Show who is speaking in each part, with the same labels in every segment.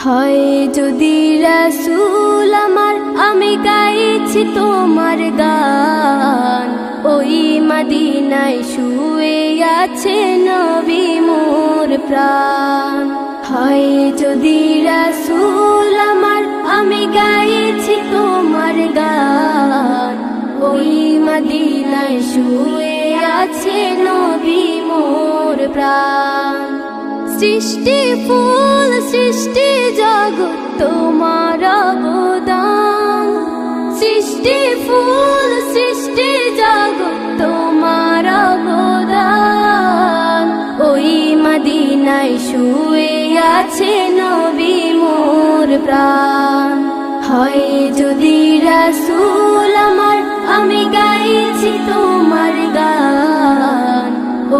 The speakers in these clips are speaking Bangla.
Speaker 1: হয় যদি রাসূল আমার, আমি গাইছি তোমার গান। ওই মদিনায় শুয়ে আছে নবী মোর প্রাণ। হয় যদি রাসূল আমার, আমি গাইছি তোমার গান। ওই মদিনায় শুয়ে আছে নবী মোর প্রাণ। সৃষ্টি ফুল সৃষ্টি জগৎ তোমার অবদান। সৃষ্টি ফুল সৃষ্টি জগৎ তোমার অবদান। ওই মদিনায় শুয়ে আছে নবী মোর প্রাণ। হয় যদি রাসূল আমার, আমি গাইছি তোমার গান।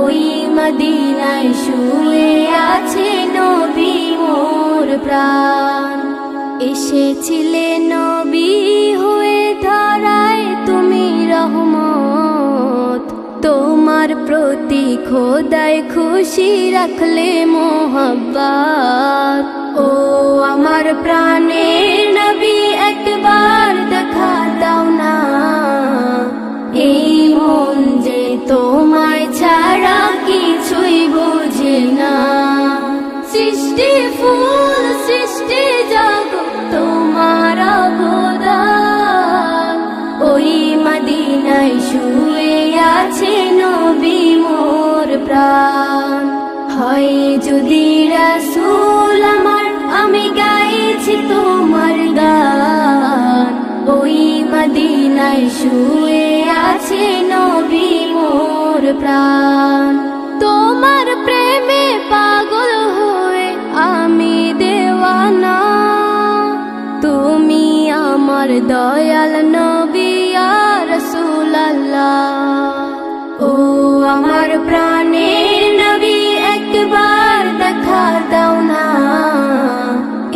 Speaker 1: ওই মদিনায় শুয়ে আছে নবী মোর প্রাণ। এসেছিলে নবী হয়ে ধরায় তুমি রহমত। তোমার প্রতি খোদায় খুশি রাখলে মোহাব্বত। ও আমার প্রাণের নবী, একবার দেখা দাও না। এই মন যে তোমায় ছাড়া কিছুই বোঝে না। সৃষ্টি ফুল সৃষ্টি জগৎ তোমার অবদান। ওই মদিনায় শুয়ে আছে নবী মোর প্রাণ। হয় যদি রাসূল আমার, আমি গাইছি তোমার গান। ওই মদিনায় শুয়ে আছে নবী মোর প্রাণ। তোমার প্রেমে পাগল হয়ে আমি দেওয়ানা। তুমি আমার দয়াল নবী ইয়া রাসূলুল্লাহ। ও আমার প্রাণের নবী, একবার দেখা দাও না।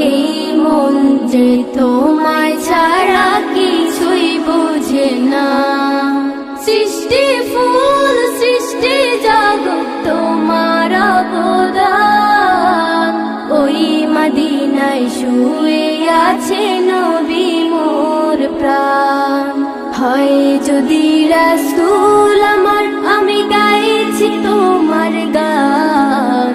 Speaker 1: এই মন যে তোমায় ছাড়া কিছুই বোঝে না। সৃষ্টি ফুল সৃষ্টি জগৎ তোমার অবদান। ওই মদিনায় শুয়ে আছে নবী মোর প্রাণ। হয় যদি রাসূল আমার, আমি গাইছি তোমার গান।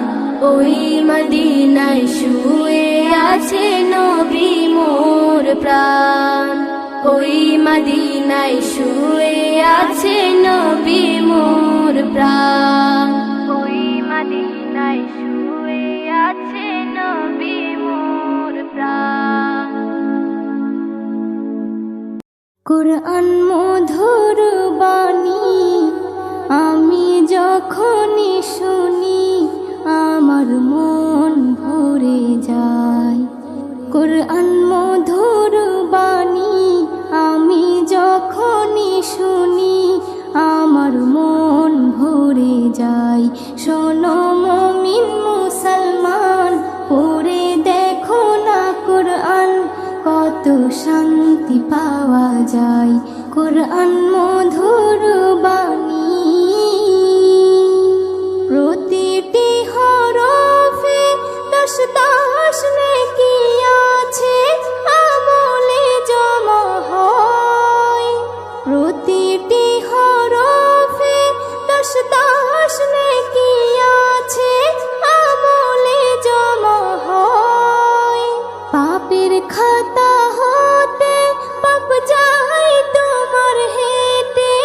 Speaker 1: ওই মদিনায় শুয়ে আছে নবী মোর প্রাণ। ওই মদিনায় শুয়ে আছে নবী মোর প্রাণ। ওই মদিনায় শুয়ে আছে নবী মোর প্রাণ। কুরআন মধুর বাণী আমি যখনই শুনি, আমার মন ভরে যায়। কুরআন মধুর বাণী আমি যখনই শুনি, আমার মন ভরে যায়। শোনো মুমিন মুসলমান, পড়ে দেখো না কুরআন, কত শান্তি পাওয়া যায়। কুরআন মধুর বাণী, প্রতিটি হরফে 10 নেকি আছে, আমলে জমা হয়। প্রতিটি হরফে 10 নেকি আছে, আমলে জমা হয়। পাপের খাতা হতে পাপ যায় তোমার হেঁটে,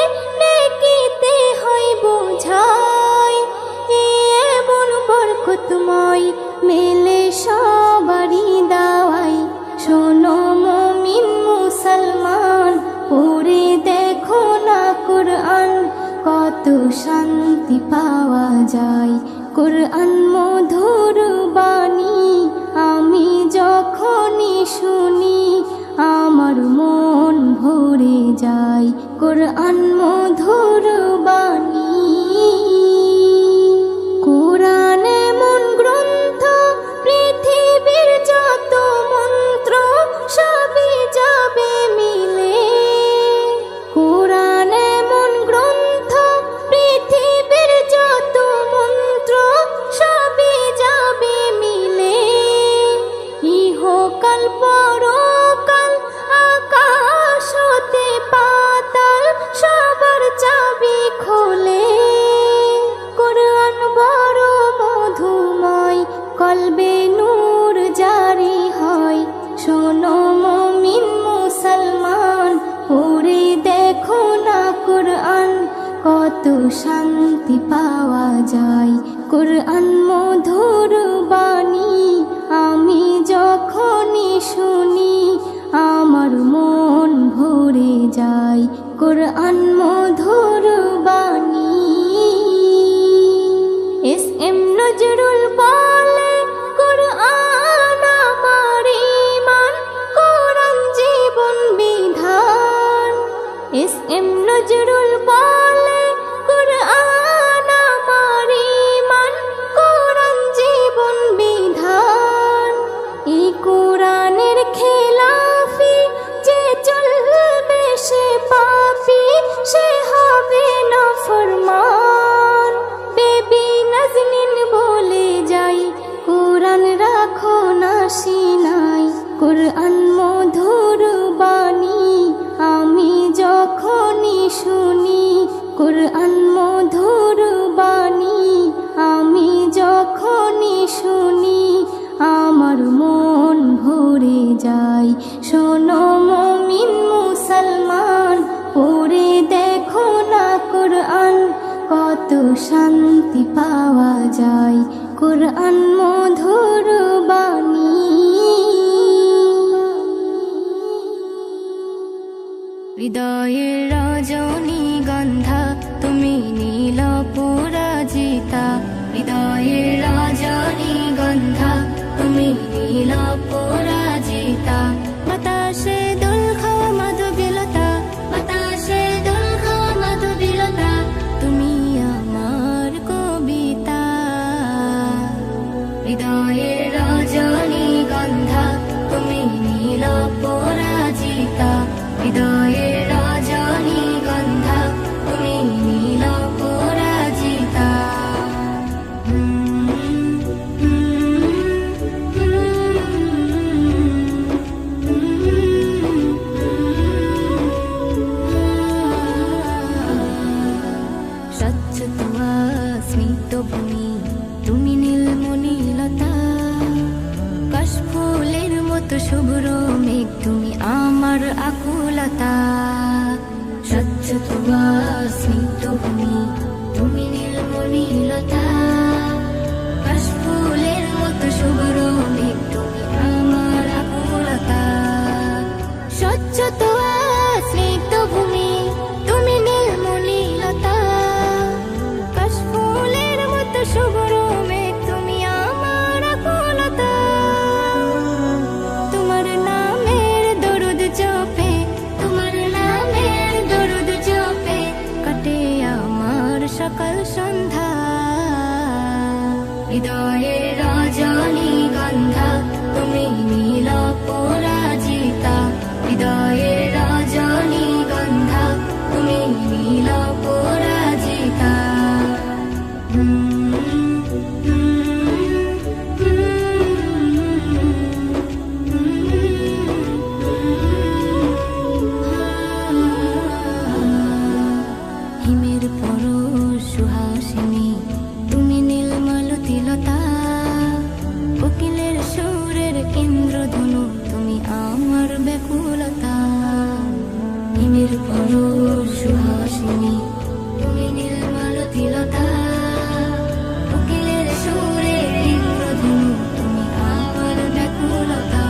Speaker 1: নেকিতে হয় বোঝাই। এমন বরকতময় মেলে সবারই দাওয়াই। শোনো মুমিন মুসলমান, পড়ে দেখো না কুরআন, কত শান্তি পাওয়া যায়। কুরআন মধুর বাণী আমি যখনই শুনি, আমার মন ভরে যায়। কুরআন মধুর বাণী। কুরআন এমন গ্রন্থ, পৃথিবীর যত মন্ত্র সবই যাবে মিলে। কুরআন এমন গ্রন্থ, পৃথিবীর যত মন্ত্র সবই যাবে মিলে। ইহ ইহকাল পরকাল আকাশ হতে পাতাল সবার চাবি খোলে। কোরআন বড় মধুময় কলবে নূর জারি হয়। শোনো মুমিন মুসলমান পড়ে দেখো না কোরআন, কত শান্তি পাওয়া যায়। কোরআন মধুর বাণী আমি যখনই শুনি আমার মন ভরে যায়। কোরআন মধুর বাণী। এস এম নজরুল বলে কোরআন আমার ঈমান, কোরআন জীবন বিধান। এস এম নজরুল বলে কোরআন আমার ঈমান, কোরআন জীবন বিধান। এই কোরআনের খেলাফি যে চলবে সে পাপী, সে হবে নাফরমান। বেবি নাজনীন বলে যাই কোরআন রাখো না সিনাই। কোরআন মধুর বাণী আমি যখনই শুনি, কোরআন মধুর বাণী আমি যখনই শুনি আমার মন ভরে যায়। শোনো মুমিন মুসলমান পড়ে দেখো না কোরআন, কত শান্তি পাওয়া যায়। কোরআন মধুর বাণী। হৃদয়ের রজনীগন্ধা তুমি নীল পরাজিতা। হৃদয়ের রজনীগন্ধা তুমি নীল পরাজিতা। বাতাসে দোল খাওয়া মাধবীলতা, বাতাসে দোল খাওয়া মাধবীলতা, তুমি আমার কবিতা। হৃদয়ের রজনীগন্ধা তুমি নীল পরাজিতা। হৃদয়ের রজনীগন্ধা তুমি নীল পরাজিতা। স্বচ্ছ তোমা স্মিত ভূমি তুমি নীলমণিলতা। কাশফুলের মতো শুভ্র মেঘ তুমি আমার আকুলতা। স্বচ্ছ তোমা স্মিত ভূমি তুমি নীলমণিলতা। কাশফুলের মতো শুভ্র মেঘ তুমি আমার আকুলতা। স্বচ্ছ তোমা স্নিগ্ধ ভূমি তুমি নীলমণিলতা। কাশফুলের মতো শুভ্র মেঘ তুমি আমার আকুলতা। তোমার নামের দরুদ জপে, তোমার নামের দরুদ জপে কাটে আমার সকাল সন্ধ্যা। হৃদয়ের রজনীগন্ধা তুমি নীল পরাজিতা। হৃদয়ের রজনীগন্ধা তুমি নীল পরাজিতা। হিমের পরশ সুহাসিনী তুমি নীলমালতিলতা। কোকিলের সুরের ইন্দ্রধনু তুমি আমার ব্যাকুলতা। হিমের পরশ সুহাসিনী তুমি নীলমালতিলতা। কোকিলের সুরের ইন্দ্রধনু তুমি আমার ব্যাকুলতা।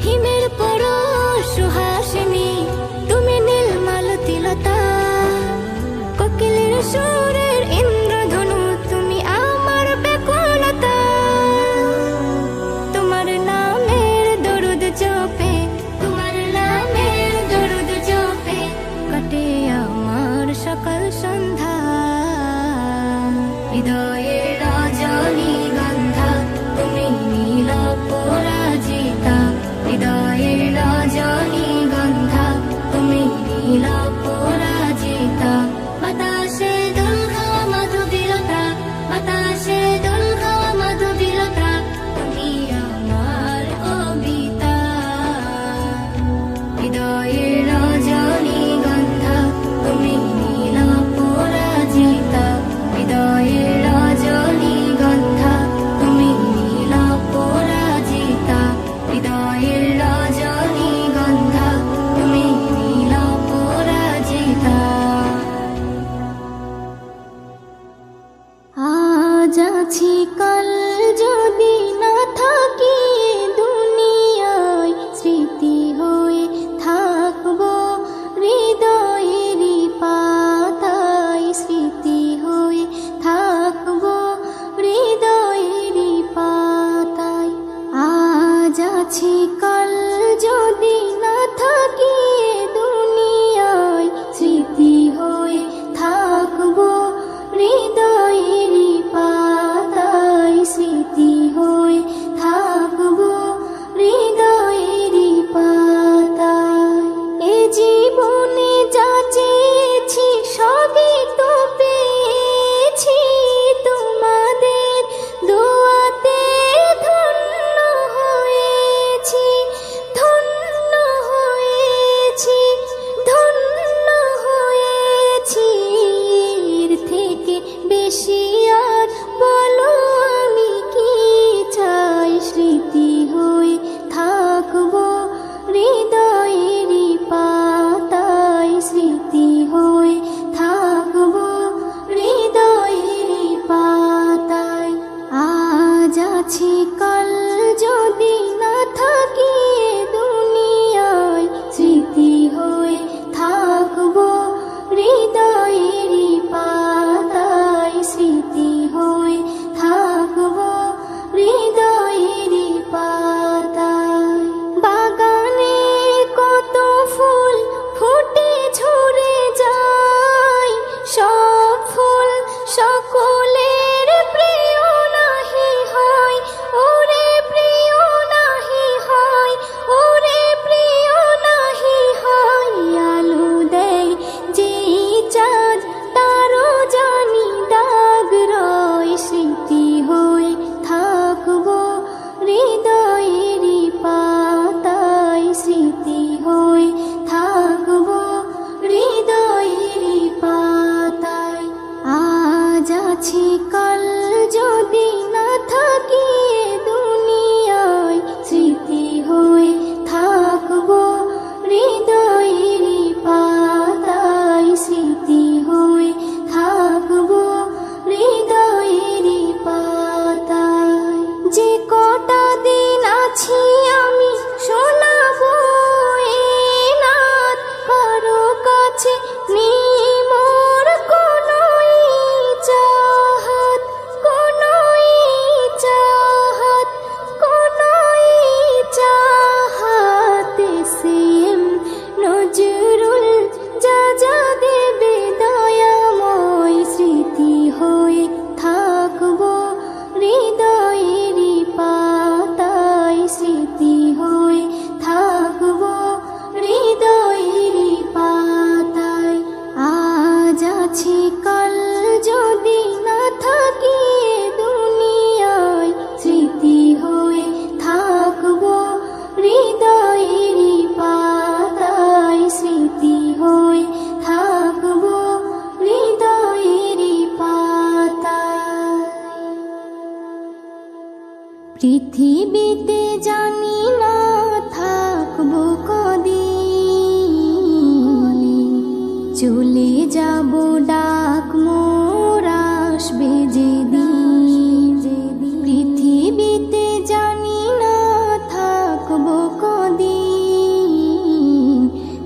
Speaker 1: হিমের পরশ সুহাসিনী তুমি নীলমালতিলতা। কোকিলের সুরের ইন্দ্রধনু তুমি আমার ব্যাকুলতা। তোমার নামের দরুদ জপে, তোমার নামের দরুদ জপে কাটে আমার সকাল সন্ধ্যা। আছি কাল যদি না থাকি এ দুনিয়ায়, স্মৃতি হয়ে থাকবো হৃদয়েরই পাতায়, স্মৃতি হয়ে থাকবো হৃদয়েরই পাতায়। এ জীবনে যা চেয়েছি সবই তো পেয়েছি, তোমাদের দোয়াতে ধন্য হয়েছি, ধন্য হয়েছি, ধন্য হয়েছি। এর থেকে বেশি আর বলো আমি কি চাই, স্মৃতি হয়ে থাকবো হৃদয়েরই পাতায়, স্মৃতি হয়ে থাকবো হৃদয়েরই পাতায়। আজ আছি কাল যদি না থাকি এ দুনিয়ায়, স্মৃতি হয়ে থাকবো হৃদয়েরই পাতায়, স্মৃতি হয়ে থাকবো হৃদয়েরই পাতায়। বাগানে কত ফুল ফুটে ঝরে যায়, সব ফুল সকলের প্রিয় নাহি হয়, ওরে প্রিয় নাহি হয়, ওরে প্রিয় নাহি হয়। আলো দেয় যে চাঁদ তারও জানি দাগ রয়, স্মৃতি হয়ে থাকবো হৃদয়েরই পাতায়, স্মৃতি হয়ে থাকবো হৃদয়েরই পাতায়। আজ আছি কাল যদি না থাকি এ দুনিয়ায়, স্মৃতি হয়ে থাকবো হৃদয়েরই পাতায়, স্মৃতি হয়ে থাকবো হৃদয়েরই পাতায়। যে কটা দিন আছি আমি শোনাবো এ নাত, কারো কাছে নেই মোর কোনো চাহাত, কোনো চাহাত, কোনো চাহাত। সেম নজরুল যা যা দেবে দয়াময়, স্মৃতি হয়ে থাকবো হৃদয়েরই পাতায়, স্মৃতি হয়ে থাকবো হৃদয়েরই পাতায়। আজ আছি কাল যদি না থাকি এ দুনিয়ায়, স্মৃতি হয়ে থাকবো হৃদয়েরই পাতায়, স্মৃতি হয়ে থাকবো হৃদয়েরই পাতায়। পৃথিবীতে জানি না থাকবো কদিন, চলে যাব ডাক মোর আসবে যেদিন। পৃথিবীতে জানি না থাকবো কদিন,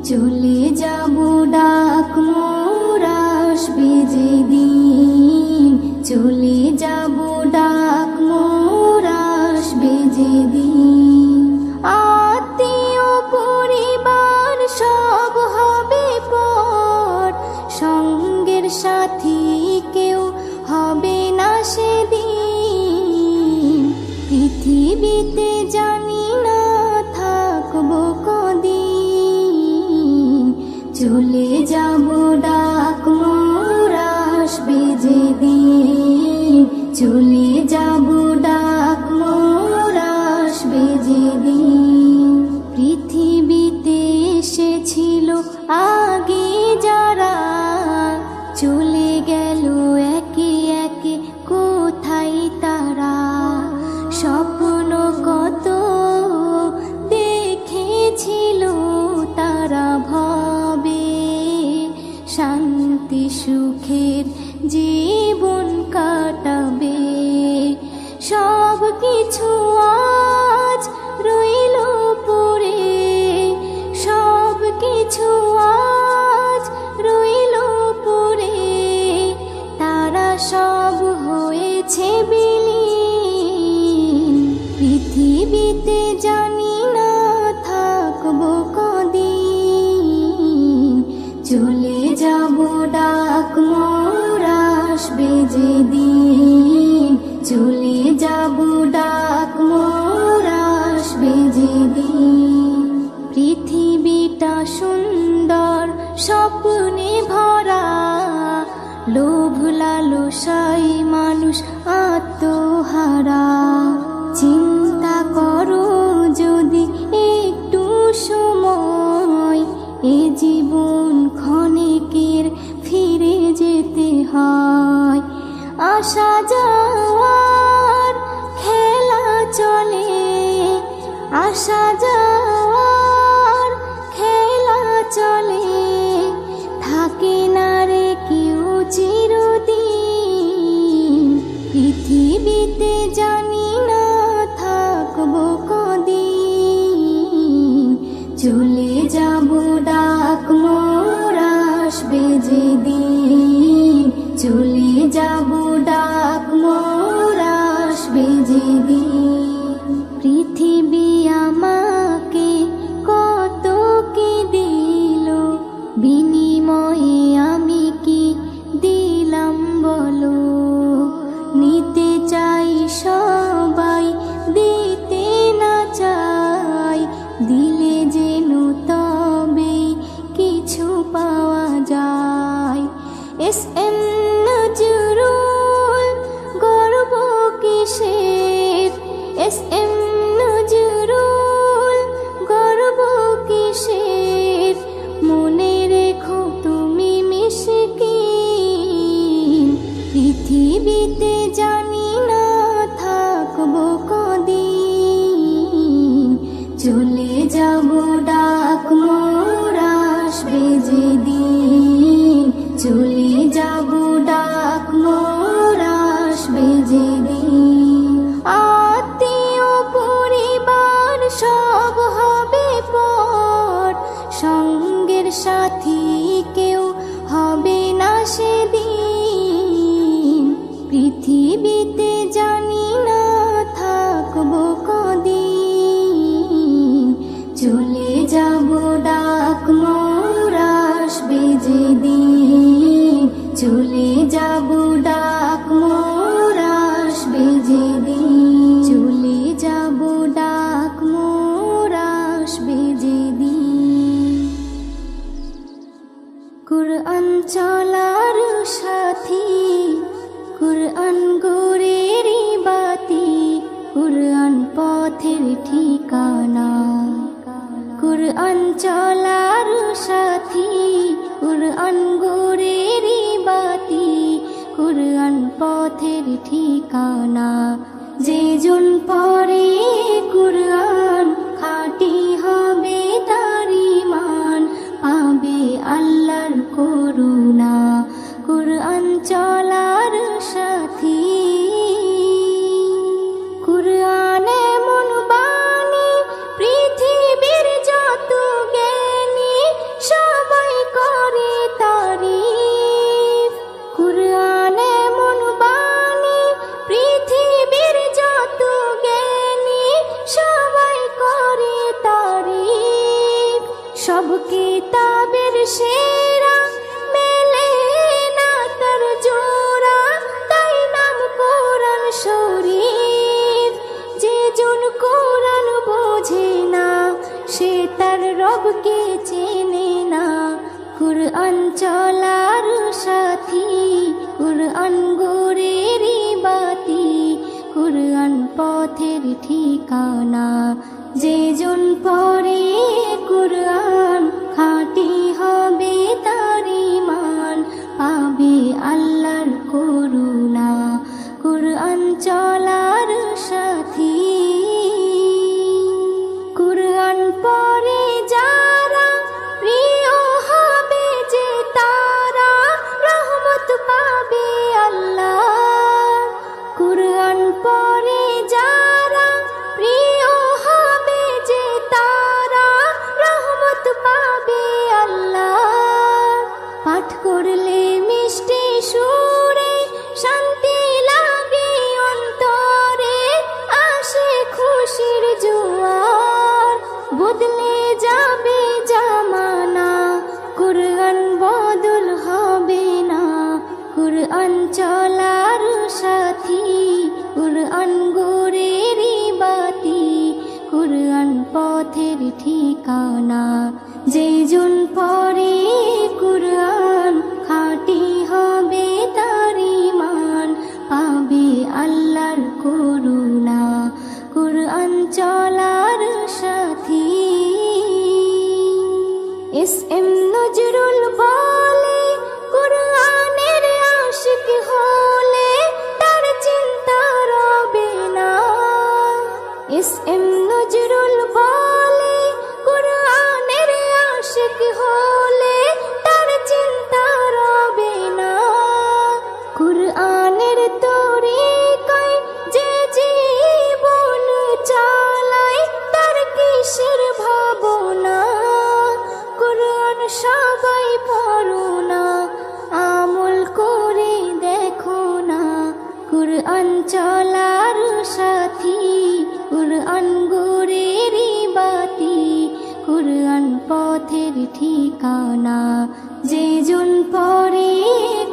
Speaker 1: চলে যাব ডাক মোর আসবে যেদিন, চলে যাব ডাক মোর আসবে যেদিন। আত্মীয় পরিবার সব হবে পর, সঙ্গের সাথী কেউ হবে না সেদিন। পৃথিবীতে জানি না থাকবো কদিন, চলে যাব ডাক মোর আসবে যেদিন, চলে যাব ডাক মোর আসবে যেদিন। পৃথিবীতে এসেছিল আগে যারা, চলে গেল একে একে কোথায় তারা। স্বপ্ন কত দেখেছিল তারা ভাবে, শান্তি সুখের জীবন কাটাবে। সব কিছু আজ রইল পড়ে, সব কিছু আজ আশায় মানুষ আত্মহারা। চিন্তা করো যদি একটু সময়, এ জীবন ক্ষণিকের ফিরে যেতে হয়। আসা যাওয়ার খেলা চলে, আসা যাওয়ার খেলা চলে, থাকে না রে কেউ চিরদিন। পৃথিবীতে জানি না থাকবো কদিন, চলে যাবো ডাক মোর আসবে যেদিন, চলে যাবো ডাক মোর আসবে যেদিন। পৃথিবী আমাকে কত কি দিল, বিনিময়ে আমি কি দিলাম বলো। নিতে চাই সবাই, দিতে না চাই, দিলে যেন তবে কিছু পাওয়া যায়। এস এম নজরুল গর্ব কিসের, এস এম নজরুল গর্ব কিসের, মনে রেখো তুমি মিশকিন। পৃথিবীতে জানি না থাকবো কদিন, চলে যাবো ডাক মোর আসবে যেদিন, চলে যাবো ডাক মোর আসবে যেদিন। আত্মীয় পরিবার সব হবে পর, সঙ্গের সাথী কেউ হবে না সেদিন। পৃথিবীতে জানি না থাকবো কদিন, চলে যাবো ডাক মোর আসবে যেদিন, চলে যাবো ডাক মোর আসবে যেদিন, চলে যাবো ডাক মোর আসবে যেদিন। কুরআন চলার সাথী, কুরআন গোরের বাতি, কুরআন পথের ঠিকানা। কুরআন চলার সাথী, কুরআন গোরের বাতি, কুরআন পথের ঠিকানা। যে জন পড়ে কুরআন খাঁটি হবে তার ঈমান, পাবে আল্লাহর করুণা। কুরআন চলার সাথী, কুরআন এমন বাণী পৃথিবীর যত জ্ঞানী সবাই করে তারিফ। কুরআন এমন বাণী পৃথিবীর যত জ্ঞানী সবাই করে তারিফ। সব কিতাবের সেরা মেলে না তার জোড়া, তাই নাম কোরআন শরীফ। যে জন কোরআন বোঝে না সে তার রবকে চেনে না। কুরআন চলার সাথী, কুরআন গোরের বাতি, কুরআন পথের ঠিকানা। যে জন পড়ে কুরআন খাঁটি হবে তার ঈমান, পাবে আল্লাহর করুণা। কুরআন চলার সাথী, কুরআন পড়ে যারা প্রিয় হবে যে তারা, রহমত পাবে আল্লাহ। কুরআন পড়ে যারা প্রিয় হবে যে তারা, রহমত পাবে আল্লাহ। পাঠ করলে মিষ্টি সুরে শান্তি লাগে অন্তরে, আসে খুশির জোয়ার, বদলে যাবে জামানা। কুরআন বদল হবে না, কুরআন চলার সাথী, কুরআন গোরের বাতি, কুরআন পথের ঠিকানা। যে জন পড়ে কুরআন খাঁটি হবে তার ঈমান, হবে ঠিকানা। যে জন পড়ে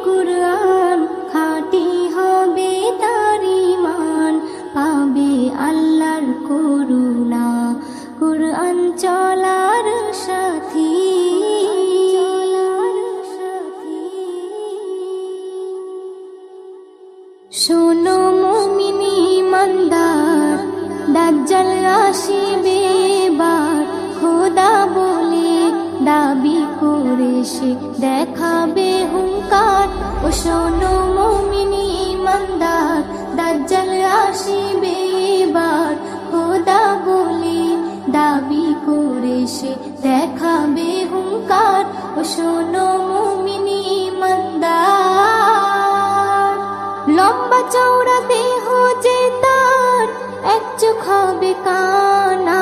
Speaker 1: কুরআন খাঁটি হবে তার ঈমান, পাবে আল্লাহর করুণা কুরআন চলার সাথী। শোনো মুমিন ঈমানদার, দাজ্জাল আসিবে এবার, খোদা বলে দাবি করে সে দেখাবে হুঙ্কার। ও শোনো মুমিন ঈমানদার, দাজ্জাল আসিবে এবার, খোদা বলে দাবি করে সে দেখাবে হুঙ্কার। ও শোনো মুমিন ঈমানদার, লম্বা চওড়া দেহ যে তার, এক চোখ হবে কানা,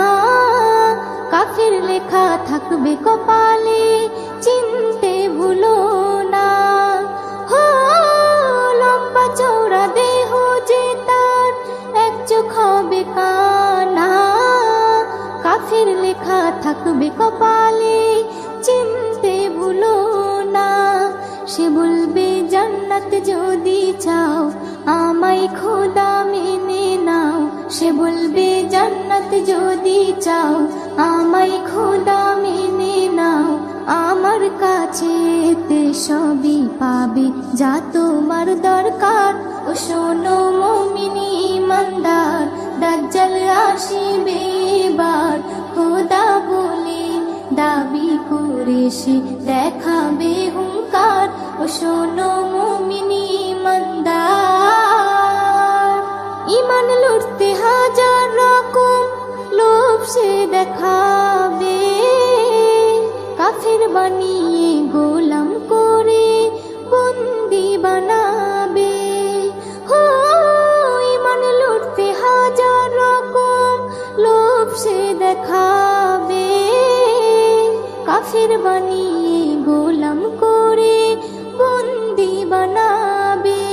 Speaker 1: কাফির লেখা থাকবে কপালে, চিনতে ভুলো না। হো লম্বা চওড়া দেহ যে তার, এক চোখ হবে কানা, কাফির লেখা থাকবে কপালে, চিনতে ভুলো না। সে বলবে জান্নাত যদি চাও আমায় খোদা মেনে নাও। সে বলবে জান্নাত যদি চাও আমায় খোদা মেনে নাও। আমার কাছে তে সবই পাবে যা তোমার দরকার। ও শোনো মুমিন ঈমানদার, দাজ্জাল আসিবে এবার, খোদা বলে দাবি করে সে দেখাবে হুঙ্কার। ও শোনো মুমিন ঈমানদার, ঈমান লুটতে হাজার রকম লোভ সে দেখাবে, কাফের বানিয়ে গোলাম করে বন্দি বানাবে। হো ঈমান লুটতে হাজার রকম লোভ সে দেখাবে, কাফের বানিয়ে গোলাম করে বন্দি বানাবে।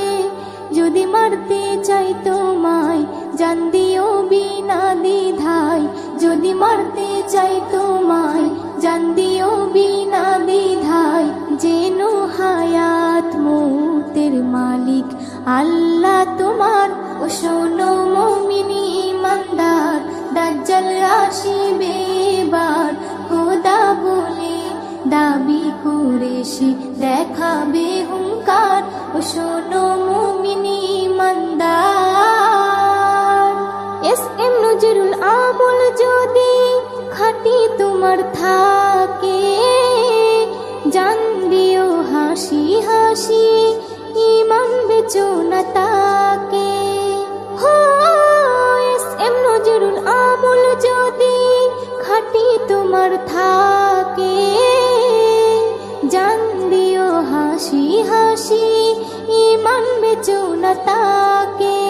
Speaker 1: যদি মারতে চাই তোমায় জান দিও বিনা দ্বিধায়, যদি মারতে চাই তোমায় জান দিও বিনা দ্বিধায়। যেন হায়াত মৌতের মালিক আল্লাহ তোমার। ও শোনো মুমিন ঈমানদার, দাজ্জাল আসিবে এবার, খোদা বলে দাবি করে সে দেখাবে হুঙ্কার। ও শোনো মুমিন ঈমানদার, এস.এম. নজরুল আমল যদি খাঁটি তোমার থাকে, জান দিও হাসি হাসি ঈমান বেচো না তাকে। হো এস.এম. নজরুল আমল যদি খাঁটি তোমার থাকে, জান দিও হাসি হাসি ঈমান বেচো না তাকে।